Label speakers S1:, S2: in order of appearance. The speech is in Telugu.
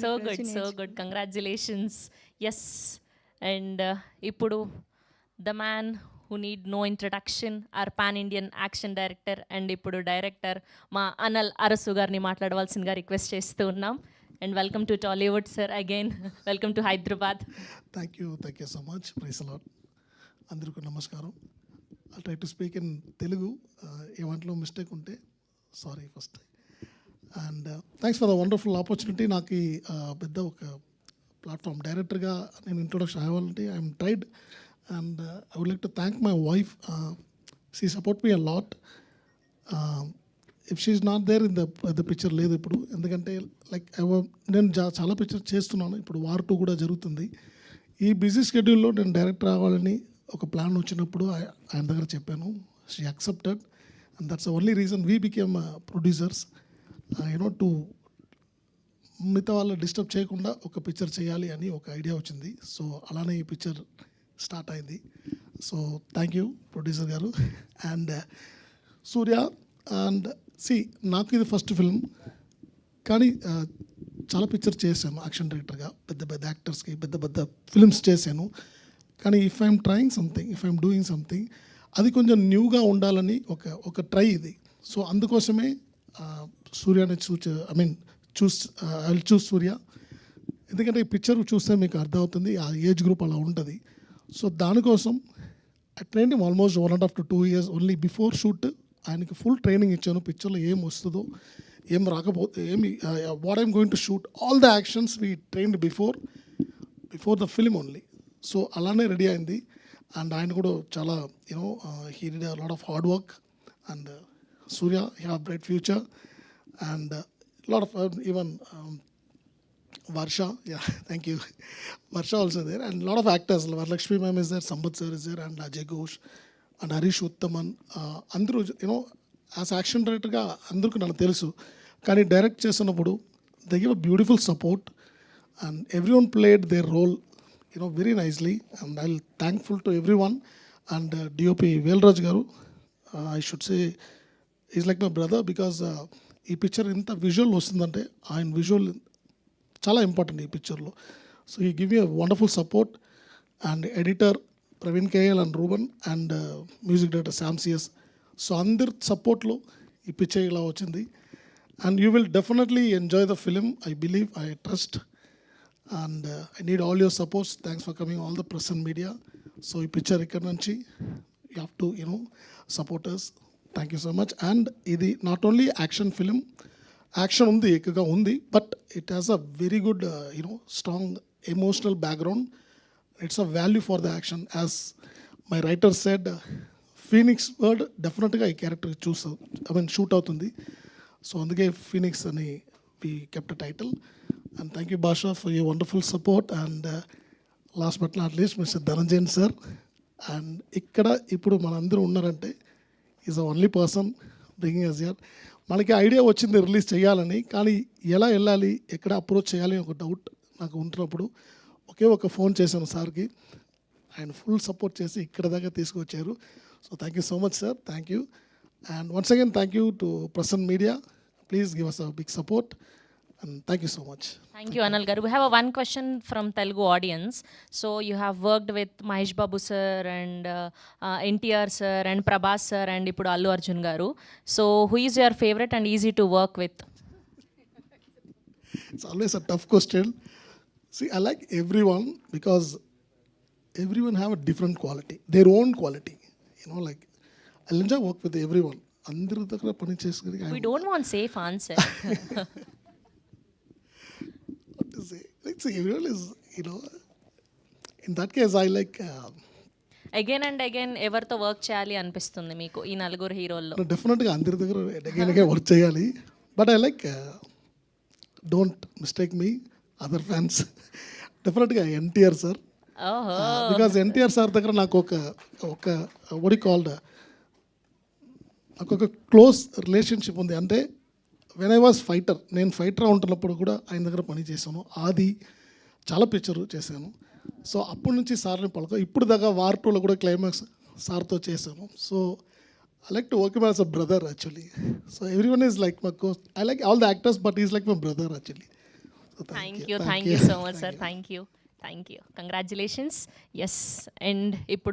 S1: So good congratulations. Yes, and ఇప్పుడు the man who need no introduction, our pan Indian action director and ఇప్పుడు డైరెక్టర్ మా అనల్ అరసు గారిని మాట్లాడవలసిందిగా రిక్వెస్ట్ చేస్తూ ఉన్నాం. And welcome to Tollywood sir again, welcome to Hyderabad.
S2: Thank you so much. Praise lord. అందరికీ నమస్కారం. I try to speak in Telugu. ఏమంట్లో మిస్టేక్ ఉంటే sorry first. And thanks for the wonderful opportunity. నాకు ఈ పెద్ద ఒక ప్లాట్ఫామ్ డైరెక్టర్గా నేను ఇంట్రొడక్షన్ అవ్వాలంటే I'm tried. And I would like to thank my wife. She support me a lot. If she's not there in the picture లేదు ఇప్పుడు, ఎందుకంటే లైక్ నేను చాలా పిక్చర్ చేస్తున్నాను. ఇప్పుడు వార్ 2 కూడా జరుగుతుంది. ఈ బిజీ షెడ్యూల్లో నేను డైరెక్టర్ అవ్వాలని ఒక ప్లాన్ వచ్చినప్పుడు ఆయన దగ్గర చెప్పాను. She accepted and that's the only reason we became producers. To మిగతా వాళ్ళు డిస్టర్బ్ చేయకుండా ఒక పిక్చర్ చేయాలి అని ఒక ఐడియా వచ్చింది. సో అలానే ఈ పిక్చర్ స్టార్ట్ అయింది. సో థ్యాంక్ యూ ప్రొడ్యూసర్ గారు. అండ్ సూర్య అండ్ నాకు ఇది ఫస్ట్ ఫిల్మ్, కానీ చాలా పిక్చర్ చేశాను యాక్షన్ డైరెక్టర్గా. పెద్ద యాక్టర్స్కి పెద్ద ఫిల్మ్స్ చేశాను. కానీ if I'm trying something, if I'm doing something, అది కొంచెం న్యూగా ఉండాలని ఒక ట్రై ఇది. సో అందుకోసమే సూర్యని ఐ విల్ చూస్ సూర్య. ఎందుకంటే ఈ పిక్చర్ చూస్తే మీకు అర్థమవుతుంది, ఆ ఏజ్ గ్రూప్ అలా ఉంటుంది. సో దానికోసం I train almost 1.5 to 2 years only before shoot. ఆయనకి ఫుల్ ట్రైనింగ్ ఇచ్చాను. పిక్చర్లో ఏం వస్తుందో, ఏం రాకపోతే, what I'm going to shoot, all the actions we trained before the film only. So అలానే రెడీ అయింది. అండ్ ఆయన కూడా చాలా he did a lot of hard work. And Surya he have bright future. And lot of even Varsha, thank you, Varsha also there. And lot of actors, Varalakshmi ma'am is there, Sampath sir is there, and Ajay Ghosh and Harish Uthaman. అందరూ యాజ్ యాక్షన్ డైరెక్టర్గా అందరికీ నాకు తెలుసు, కానీ డైరెక్ట్ చేస్తున్నప్పుడు they give a beautiful support and everyone played their role very nicely, and I'll thankful to everyone. And DOP Velraj garu, I should say he's like my brother, because ee picture inta visual ostundante ఆయన visual చాలా ఇంపార్టెంట్ ఈ పిక్చర్లో. So he give me a wonderful support. And editor Praveen KL and Ruben and music director Sam CS. So అందరి సపోర్ట్లో ఈ పిక్చర్ ఇలా వచ్చింది. And you will definitely enjoy the film, I believe, I trust. And I need all your supports. Thanks for coming, all the press and media. So ఈ పిక్చర్ ఇక్కడ నుంచి you have to support us. Thank you so much. And ఇది not only action film, action ఉంది, ఎక్కువగా ఉంది, but it has a very good strong emotional background. It's a value for the action. As my writer said, Phoenix word డెఫినెట్గా ఈ క్యారెక్టర్ షూట్ అవుతుంది. సో అందుకే ఫీనిక్స్ అని we kept title. And thank you, Basha, for your wonderful support. And last but not least, Mr. Dhananjayan sir. And ikkada ippudu manandaru unnarante is the only person bringing us here. మనకి ఐడియా వచ్చింది రిలీజ్ చేయాలని, కానీ ఎలా వెళ్ళాలి, ఎక్కడ అప్రోచ్ చేయాలి ఒక డౌట్ నాకు ఉంటున్నప్పుడు ఒక ఫోన్ చేశాను సార్కి. ఆయన ఫుల్ సపోర్ట్ చేసి ఇక్కడ దాకా తీసుకొచ్చారు. So thank you so much sir, thank you. And once again thank you to Prasan media. Please give us a big support. And thank you so much.
S1: Thank you, Anal garu. We have one question from Telugu audience. So you have worked with Mahesh Babu sir and NTR sir and Prabhas sir and ippudu Allu Arjun garu. So who is your favorite and easy to work with?
S2: It's always a tough question. See, I like everyone because everyone have a different quality, their own quality. Like I'll enjoy work with everyone. Andaru daggara pani chesukoni.
S1: We don't want safe answer.
S2: Everyone is, in that case I like
S1: again and again ఎవరితో వర్క్ చేయాలి అనిపిస్తుంది మీకు ఈ నలుగురు హీరోల్లో?
S2: డెఫినెట్గా అందరి దగ్గర అగైన్ వర్క్ చేయాలి. But I like, don't mistake me other fans, డెఫినెట్గా NTR sir. Because NTR sir దగ్గర నాకు ఒక వాట్ యు కాల్డ్, నాకు ఒక క్లోజ్ రిలేషన్షిప్ ఉంది. అంటే వెన్ ఐ వాజ్ ఫైటర్, నేను ఫైటర్ ఉంటున్నప్పుడు కూడా ఆయన దగ్గర పని చేశాను. ఆది చాలా పిక్చర్ చేశాను. సో అప్పటి నుంచి సార్ని ఇప్పుడు దాకా వార్ 2లో కూడా క్లైమాక్స్ సార్తో చేశాను. So I like to work as a brother actually. So everyone is like my coach. I like all the actors, but is like my brother actually.
S1: Thank you so much sir, thank you congratulations. Yes, and ఇప్పుడు